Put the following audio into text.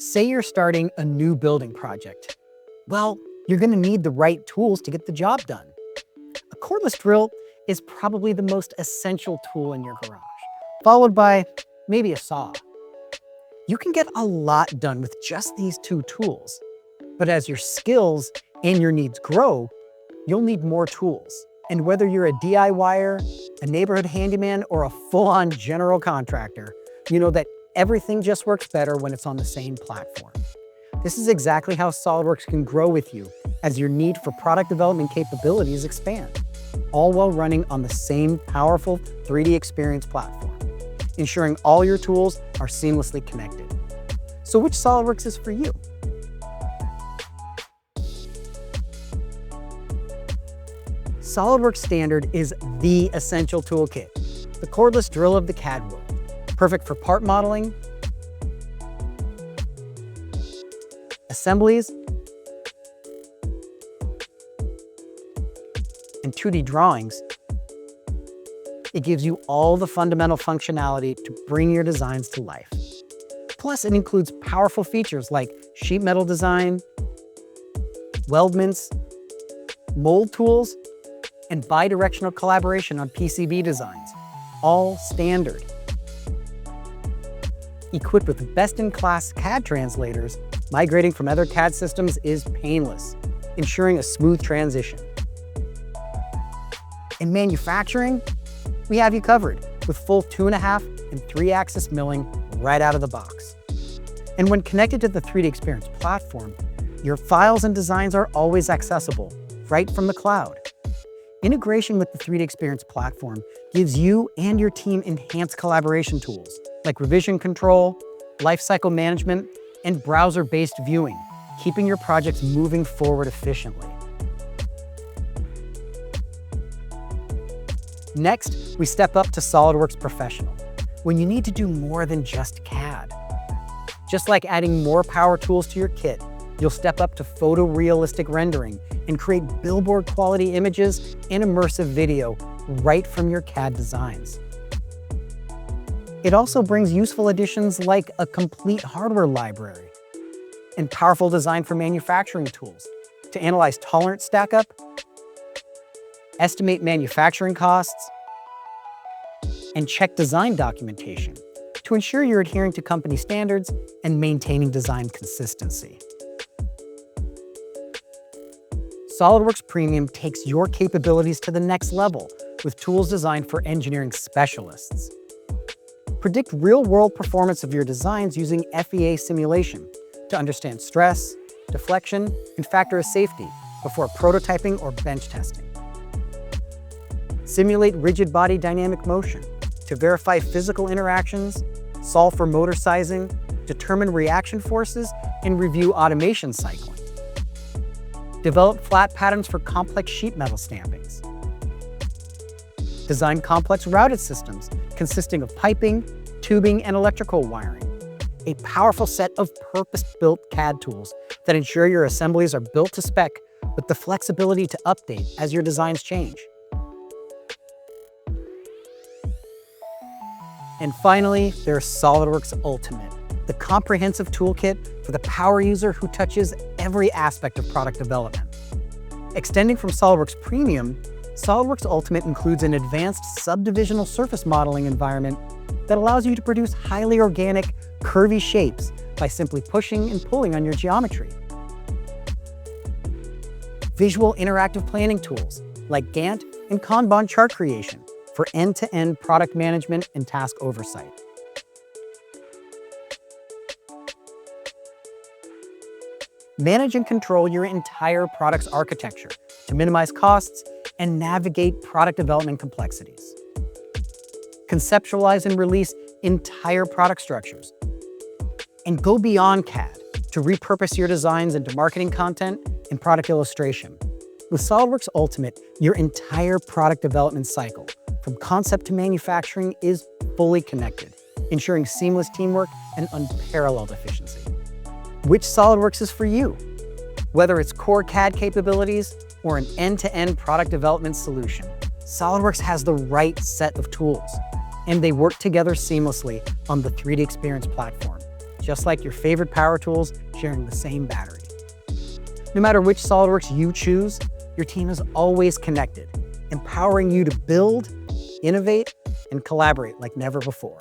Say you're starting a new building project. Well, you're going to need the right tools to get the job done. A cordless drill is probably the most essential tool in your garage, followed by maybe a saw. You can get a lot done with just these two tools, but as your skills and your needs grow, you'll need more tools. And whether you're a DIYer, a neighborhood handyman, or a full-on general contractor, you know that everything just works better when it's on the same platform. This is exactly how SOLIDWORKS can grow with you as your need for product development capabilities expand, all while running on the same powerful 3D experience platform, ensuring all your tools are seamlessly connected. So which SOLIDWORKS is for you? SOLIDWORKS Standard is the essential toolkit, the cordless drill of the CAD world. Perfect for part modeling, assemblies, and 2D drawings. It gives you all the fundamental functionality to bring your designs to life. Plus, it includes powerful features like sheet metal design, weldments, mold tools, and bidirectional collaboration on PCB designs, all standard. Equipped with best-in-class CAD translators, migrating from other CAD systems is painless, ensuring a smooth transition. In manufacturing, we have you covered with full 2.5 and 3-axis milling right out of the box. And when connected to the 3D Experience platform, your files and designs are always accessible, right from the cloud. Integration with the 3D Experience platform gives you and your team enhanced collaboration tools like revision control, lifecycle management, and browser-based viewing, keeping your projects moving forward efficiently. Next, we step up to SOLIDWORKS Professional, when you need to do more than just CAD. Just like adding more power tools to your kit, you'll step up to photorealistic rendering and create billboard-quality images and immersive video right from your CAD designs. It also brings useful additions like a complete hardware library and powerful design for manufacturing tools to analyze tolerance stack-up, estimate manufacturing costs, and check design documentation to ensure you're adhering to company standards and maintaining design consistency. SOLIDWORKS Premium takes your capabilities to the next level with tools designed for engineering specialists. Predict real-world performance of your designs using FEA simulation to understand stress, deflection, and factor of safety before prototyping or bench testing. Simulate rigid body dynamic motion to verify physical interactions, solve for motor sizing, determine reaction forces, and review automation cycling. Develop flat patterns for complex sheet metal stampings. Design complex routed systems consisting of piping, tubing, and electrical wiring. A powerful set of purpose-built CAD tools that ensure your assemblies are built to spec with the flexibility to update as your designs change. And finally, there's SOLIDWORKS Ultimate, the comprehensive toolkit for the power user who touches every aspect of product development. Extending from SOLIDWORKS Premium, SOLIDWORKS Ultimate includes an advanced subdivisional surface modeling environment that allows you to produce highly organic, curvy shapes by simply pushing and pulling on your geometry. Visual interactive planning tools like Gantt and Kanban chart creation for end-to-end product management and task oversight. Manage and control your entire product's architecture to minimize costs and navigate product development complexities. Conceptualize and release entire product structures. And go beyond CAD to repurpose your designs into marketing content and product illustration. With SOLIDWORKS Ultimate, your entire product development cycle, from concept to manufacturing, is fully connected, ensuring seamless teamwork and unparalleled efficiency. Which SOLIDWORKS is for you? Whether it's core CAD capabilities or an end-to-end product development solution, SOLIDWORKS has the right set of tools, and they work together seamlessly on the 3D Experience platform, just like your favorite power tools sharing the same battery. No matter which SOLIDWORKS you choose, your team is always connected, empowering you to build, innovate, and collaborate like never before.